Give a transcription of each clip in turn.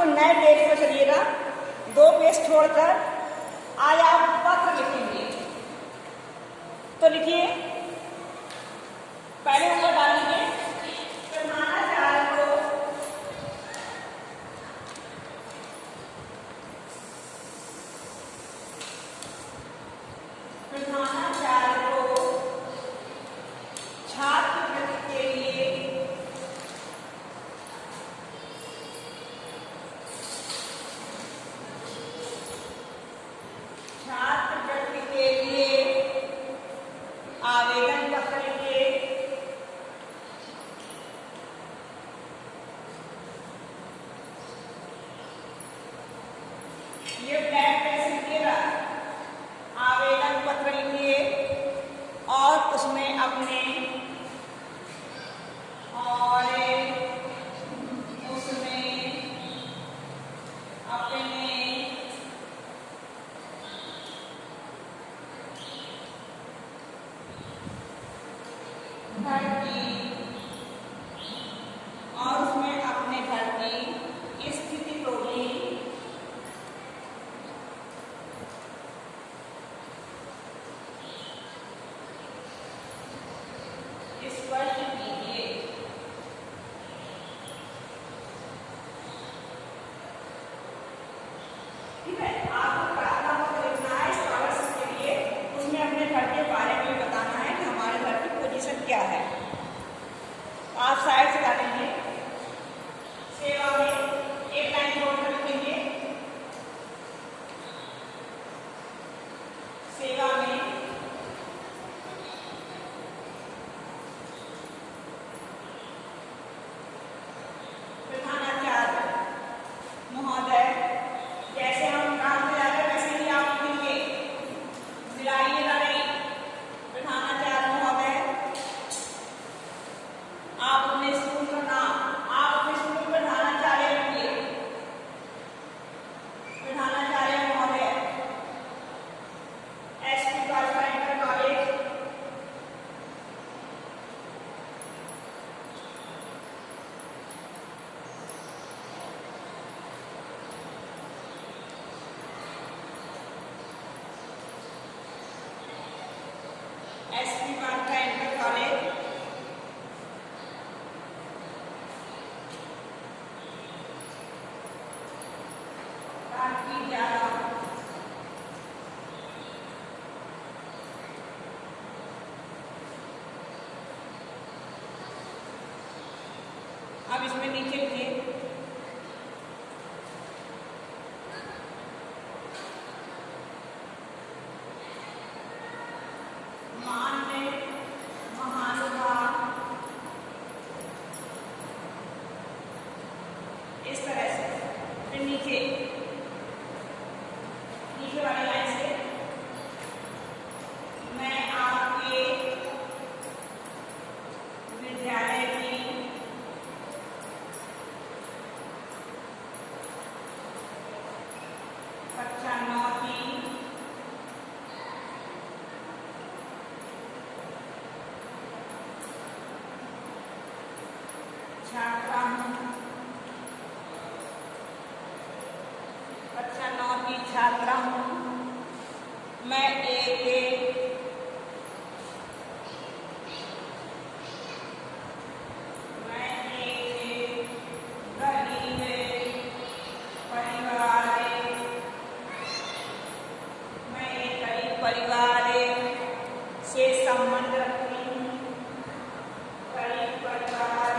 नए पेज पर चलिएगा, 2 पेज छोड़कर आज आप पत्र लिखेंगे। तो लिखिए, पहले ऊपर डालेंगे प्रधानाचार्य को छात्रवृत्ति के लिए आवेदन पत्र लिखिए। ये ब्लैक पेन लिखिएगा, आवेदन पत्र लिखिए और उसमें अपने घर की स्थिति को भी स्पष्ट कीजिए। ठीक है, आपको प्रार्थना पत्र लिखना है स्कॉलरशिप के लिए, उसमें अपने घर के बारे में बताना है कि हमारे घर की पोजीशन क्या है। आप साइड से डालेंगे, सेवा में एक लाइन छोड़कर लिखेंगे, सेवा में प्रधानाचार्य महोदय, जैसे हम काम पे जाते वैसे ही आप लिखेंगे, मिलाइएगा नहीं। प्रधानाचार्य महोदय, आप अपने स्कूल का नाम, आप अपने स्कूल में प्रधानाचार्य लिखिए, प्रधानाचार्य महोदय एसपी बालिका इंटर कॉलेज, एसपी बालिका इंटर कॉलेज की जा अब इसमें नीचे लिखिए, मान्य महानुभाव, इस तरह से। फिर नीचे वाली लाइन से, मैं आपके विद्यालय की कक्षा 9 की छात्रा हूँ, कक्षा 9 की छात्रा हूँ। मैं एक गरीब परिवार से संबंध रखती हूँ। गरीब परिवार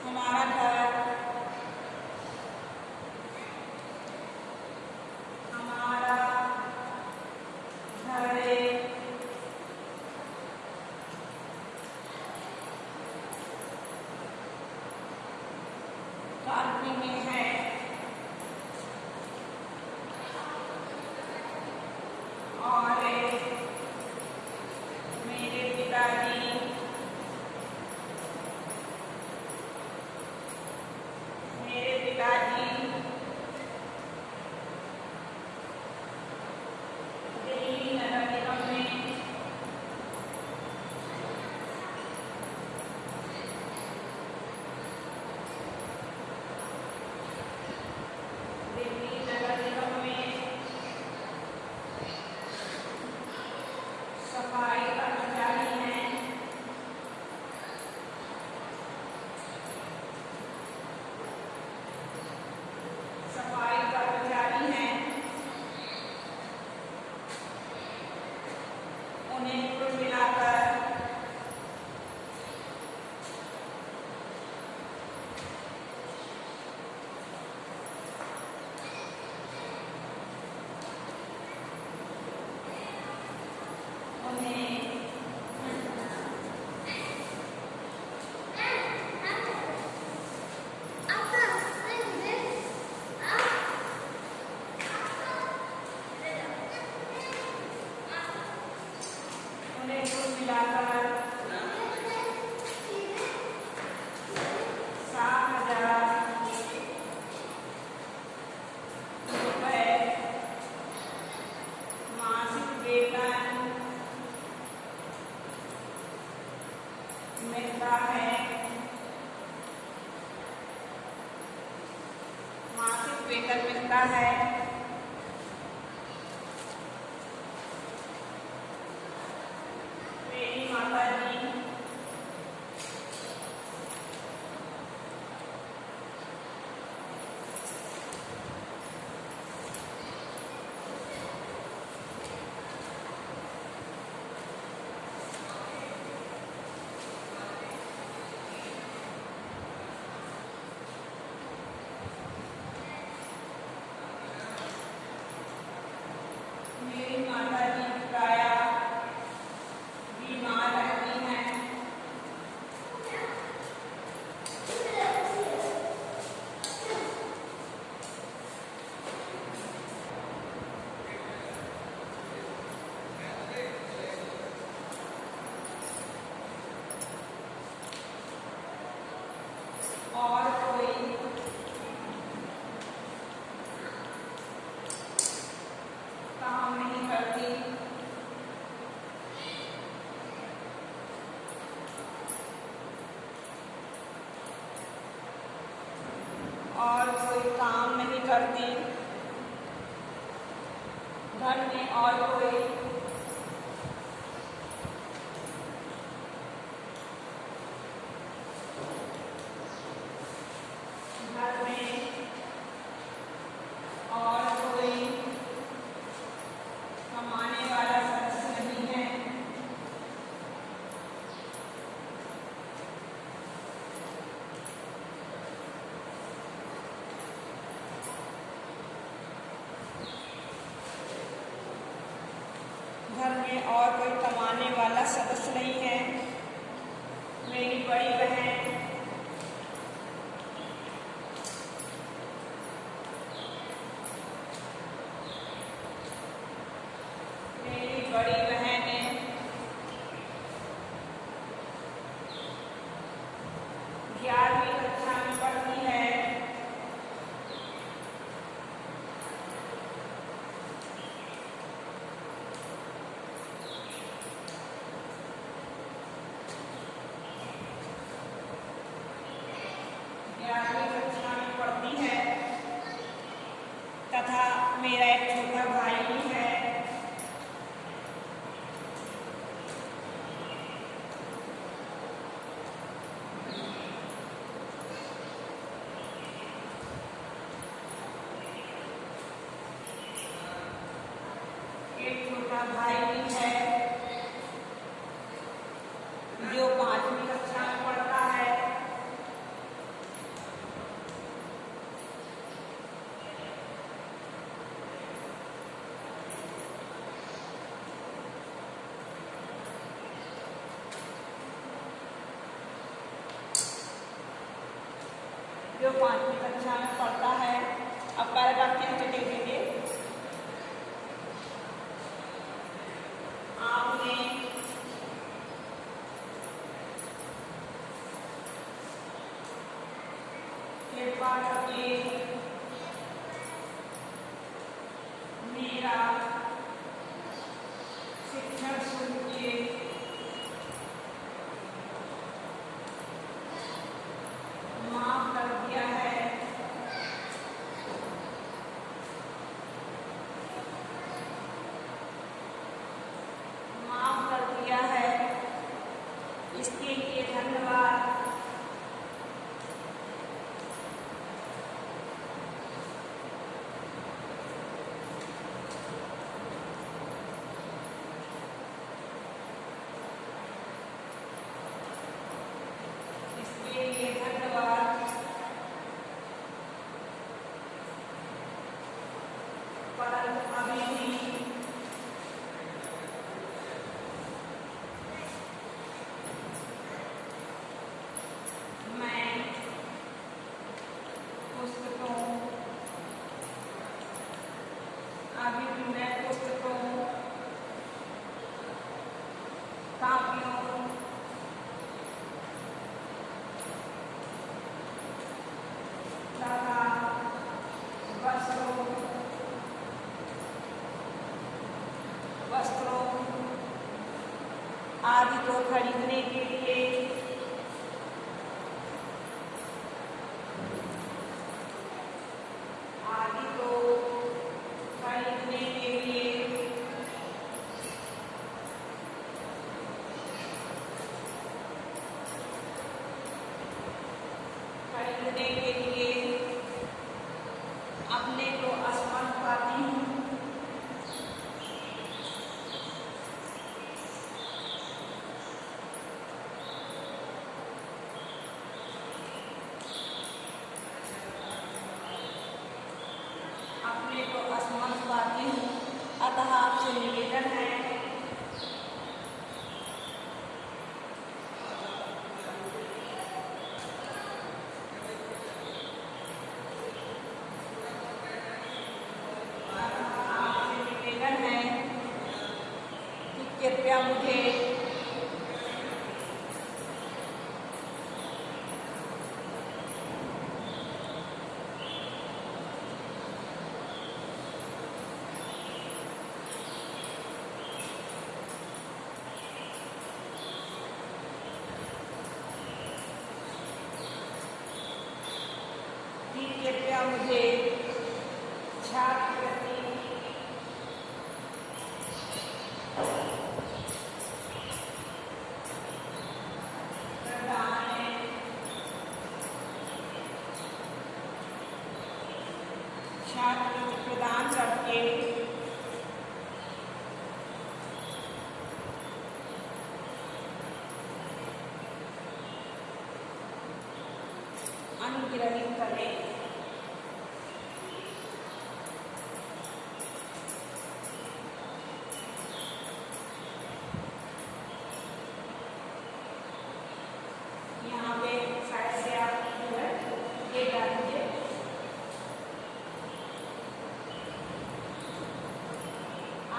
हमारा घर हमारा उन्हें कुल मिलाकर मिलाकर 7,000 रुपये मासिक वेतन मिलता है। मासिक वेतन मिलता है। मेरी माता जी प्रायः बीमार रहती हैं। और कोई काम नहीं करती। और कोई काम नहीं करती। घर में और कोई घर में और कोई कमाने वाला सदस्य नहीं है। घर में और कोई कमाने वाला सदस्य नहीं है। मेरी बड़ी बहन बड़ी बहन 11वीं कक्षा में पढ़ती है। तथा मेरा एक छोटा भाई भी है। भाई भी है जो 5वीं कक्षा में पढ़ता है। जो 5वीं कक्षा में पढ़ता है। अब पैराग्राफ के नीचे लिख दीजिए। आपने कृपा करके मेरा शिक्षण शुल्क माफ कर दिया है। इसके लिए धन्यवाद। तो खरीदने के लिए आदि को खरीदने के लिए अपने को असमर्थ पाती हूँ। अपने को असमर्थ पाती हूँ, अतः आपसे निवेदन है कृपया मुझे छात्रवृत्ति प्रदान करके अनुग्रहित करें। यहाँ पे साइड से आप जो है ये डालेंगे।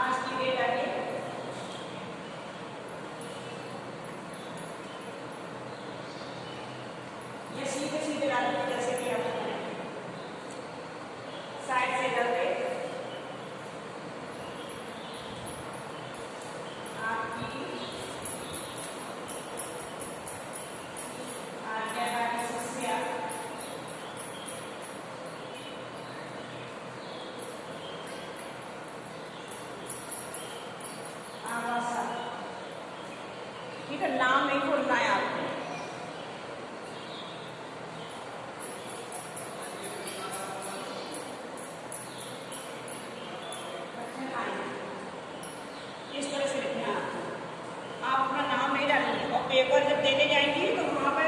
आज की डेट आगे ये सीधे सीधे डालेंगे जैसे कि आप साइड से डालते आपकी आज्ञाकारी शिष्या आवासा। ठीक है, नाम नहीं बोलना है आपको। इस तरह से लिखना आप अपना नाम नहीं डालेंगे और पेपर जब देने जाएंगी तो वहाँ पर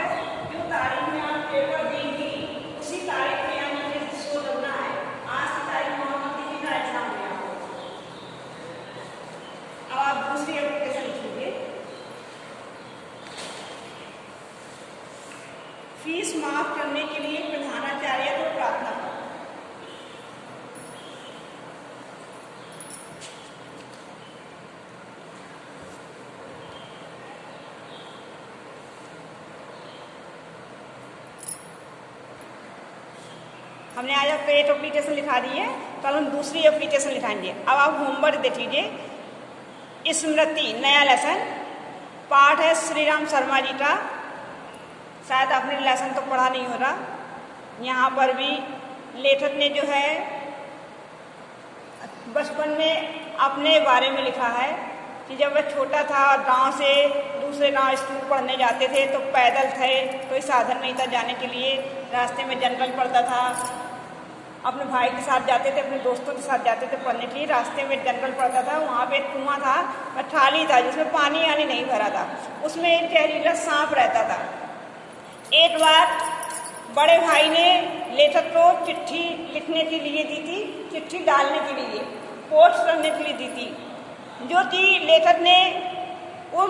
जो तारीख में आप पेपर देंगी उसी तारीख में आप मुझे शो करना है। आज की तारीख में वहाँ किसी का एग्जाम है आपको। अब आप दूसरी एप्लीकेशन लिखिए। फीस माफ करने के लिए प्रधानाचार्य को प्रार्थना करें। हमने आज आपको एक एप्लीकेशन लिखा दी है, कल हम दूसरी एप्लीकेशन लिखाएंगे। अब आप होमवर्क देख लीजिए। स्मृति नया लेसन पाठ है श्री राम शर्मा जी का। शायद आपने लेसन तो पढ़ा नहीं हो रहा। यहाँ पर भी लेखक ने जो है बचपन में अपने बारे में लिखा है कि जब वह छोटा था और गांव से दूसरे गांव स्कूल पढ़ने जाते थे तो पैदल थे, कोई साधन नहीं था जाने के लिए। रास्ते में जंगल पड़ता था, अपने भाई के साथ जाते थे, अपने दोस्तों के साथ जाते थे पढ़ने के लिए। रास्ते में जंगल पड़ता था, वहाँ पे एक कुआं था और थाली था जिसमें पानी आनी नहीं भरा था। उसमें एक जहरीला सांप रहता था। एक बार बड़े भाई ने लेखक को चिट्ठी लिखने के लिए दी थी, चिट्ठी डालने के लिए, पोस्ट करने के लिए दी थी, जो कि लेखक ने उन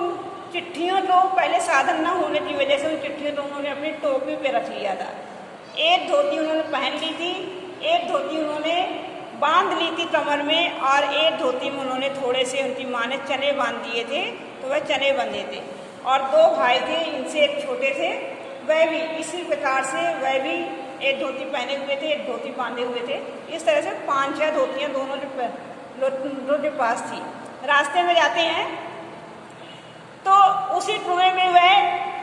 चिट्ठियों को पहले साधन न होने की वजह से उन चिट्ठियों को उन्होंने अपनी टोपी पे रख लिया था। एक धोती उन्होंने पहन ली थी, एक धोती उन्होंने बांध ली थी कमर में, और एक धोती में उन्होंने थोड़े से उनकी माँ ने चने बांध दिए थे तो वह चने बंधे थे। और दो भाई थे, इनसे एक छोटे थे, वह भी इसी प्रकार से वह भी एक धोती पहने हुए थे, एक धोती बांधे हुए थे। इस तरह से 5-6 धोतियाँ दोनों के पास थी। रास्ते में जाते हैं तो उसी कुएं में वह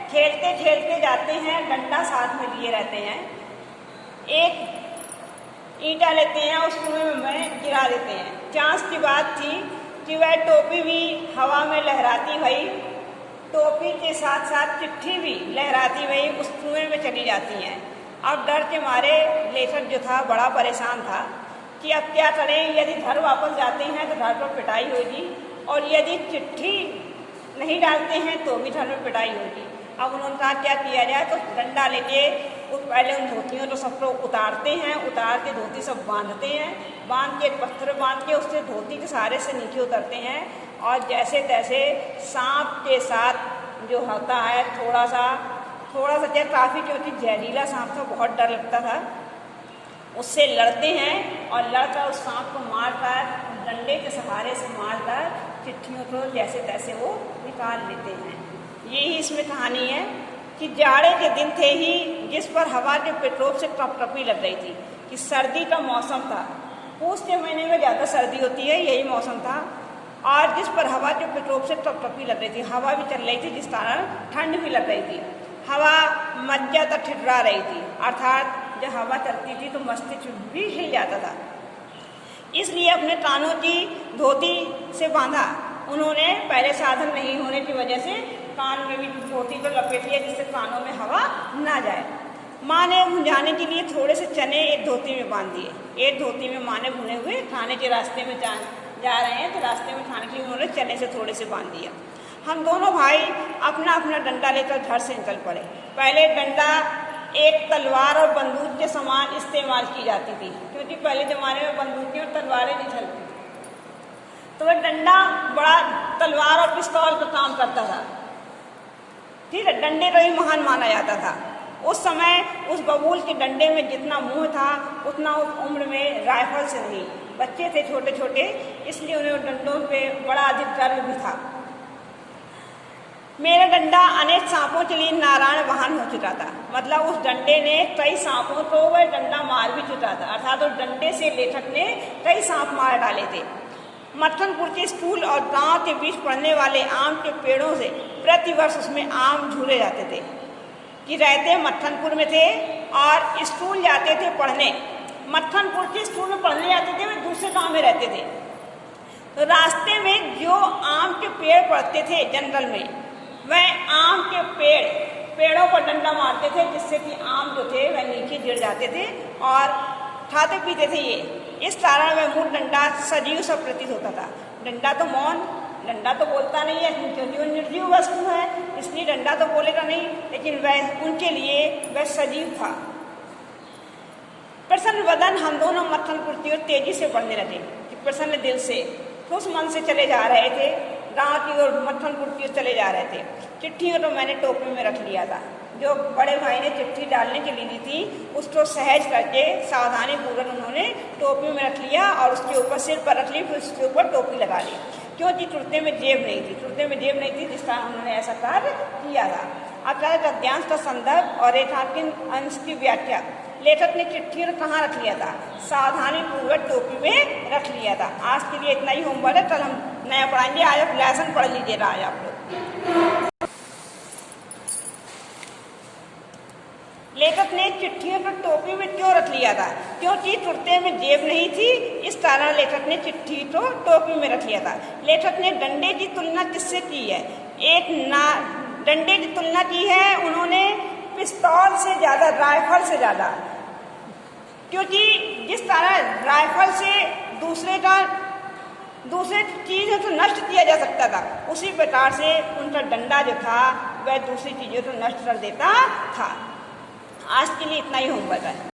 खेलते खेलते जाते हैं, डंडा साथ में लिए रहते हैं, एक ईंटा लेते हैं, उस कुएं में वह गिरा देते हैं। चांस की बात थी कि वह टोपी भी हवा में लहराती हुई, टोपी के साथ साथ चिट्ठी भी लहराती हुई उस कुएं में चली जाती हैं। अब डर के मारे लेखक जो था बड़ा परेशान था कि अब क्या करें, यदि घर वापस जाते हैं तो घर पर पिटाई होगी, और यदि चिट्ठी नहीं डालते हैं तो भी घर में पिटाई होगी। अब उन्होंने कहा क्या किया जाए, तो डंडा लेके पहले उन धोतियों तो सब लोग उतारते हैं, उतार के धोती सब बांधते हैं, बांध के पत्थर बांध के उससे धोती के सहारे से नीचे उतरते हैं, और जैसे तैसे सांप के साथ जो होता है थोड़ा सा चाहे काफ़ी क्योंकि जहरीला सांप था, बहुत डर लगता था, उससे लड़ते हैं और लड़कर उस सांप को मारकर डंडे के सहारे से मारकर चिट्ठियों को जैसे तैसे वो निकाल लेते हैं। यही इसमें कहानी है कि जाड़े के दिन थे ही जिस पर हवा के पेट्रोल से टपटपी लग रही थी, कि सर्दी का मौसम था, पूस के महीने में ज़्यादा सर्दी होती है, यही मौसम था, और जिस पर हवा के पेट्रोल से टपटपी लग रही थी, हवा भी चल रही थी जिस कारण ठंड भी लग रही थी, हवा मज्जा तक ठिठुरा रही थी, अर्थात जब हवा चलती थी तो मस्तिष्क भी हिल जाता था। इसलिए अपने कानों की धोती से बांधा उन्होंने, पहले साधन नहीं होने की वजह से कान में भी धोती को लपेट लिया जिससे कानों में हवा ना जाए। माँ ने भुंजाने के लिए थोड़े से चने एक धोती में बांध दिए, एक धोती में माँ ने भुने हुए खाने के रास्ते में जा रहे हैं तो रास्ते में खाने के लिए उन्होंने चने से थोड़े से बांध दिया। हम दोनों भाई अपना अपना डंडा लेकर घर से निकल पड़े। पहले डंडा एक तलवार और बंदूक के समान इस्तेमाल की जाती थी, क्योंकि पहले ज़माने में बंदूकें और तलवारें नहीं चलती, तो वह डंडा बड़ा तलवार और पिस्तौल का काम करता था। ठीक है, डंडे का ही महान माना जाता था। उस समय उस बबूल के डंडे में जितना मुँह था उतना उस उम्र में राइफल से नहीं, बच्चे थे छोटे छोटे, इसलिए उन्हें डंडों पे बड़ा अधिक गर्व भी था। मेरा डंडा अनेक सांपों के लिए नारायण वाहन हो चुका था, मतलब उस डंडे ने कई सांपों को वह डंडा मार भी चुका था, अर्थात उस डंडे से लेखक ने कई सांप मार डाले थे। मत्थनपुर के स्कूल और गांव के बीच पड़ने वाले आम के पेड़ों से प्रतिवर्ष उसमें आम झूले जाते थे, कि रहते मत्थनपुर में थे और स्कूल जाते थे पढ़ने। मत्थनपुर के स्कूल में पढ़ने जाते थे, वे दूसरे गांव में रहते थे, तो रास्ते में जो आम के पेड़ पड़ते थे जनरल में, वह आम के पेड़ों पर डंडा मारते थे, जिससे कि आम जो थे वह नीचे गिर जाते थे और खाते पीते थे ये। इस कारण वह मूल डंडा सजीव सा प्रतीत होता था। डंडा तो मौन, डंडा तो बोलता नहीं है क्योंकि वो निर्जीव वस्तु है, इसलिए डंडा तो बोलेगा नहीं, लेकिन वह उनके लिए वह सजीव था। प्रसन्न वदन हम दोनों मत्थनपुर की ओर तेजी से बढ़ने लगे, प्रसन्न दिल से खुश मन से चले जा रहे थे, गांव की ओर मत्थनपुर की ओर चले जा रहे थे। चिट्ठियों तो मैंने टोपी में रख लिया था, जो बड़े भाई ने चिट्ठी डालने के लिए दी थी उसको सहज करके सावधानी पूर्वक उन्होंने टोपी में रख लिया और उसके ऊपर सिर पर रख ली, फिर उसके ऊपर टोपी लगा ली, क्योंकि कुर्ते में जेब नहीं थी, जिस कारण उन्होंने ऐसा कार्य किया था। आचार्य गद्यांश का संदर्भ और रेखांकन अंश की व्याख्या। लेखक ने चिट्ठी कहाँ रख लिया था? सावधानी पूर्वक टोपी में रख लिया था। आज के लिए इतना ही होमवर्क है, कल हम नया पढ़ाएंगे। आज आप लेसन पढ़ लीजिएगा आज आप लोग। लेखक ने चिट्ठियों को टोपी में क्यों रख लिया था? क्योंकि कुर्ते में जेब नहीं थी, इस कारण लेखक ने चिट्ठी को टोपी में रख लिया था। लेखक ने डंडे की तुलना किससे की है? डंडे की तुलना की है उन्होंने पिस्तौल से ज़्यादा, राइफल से ज़्यादा, क्योंकि जिस तरह राइफल से दूसरे चीज़ों को नष्ट किया जा सकता था, उसी प्रकार से उनका डंडा जो था वह दूसरी चीज़ों को नष्ट कर देता था। आज के लिए इतना ही होमवर्क है।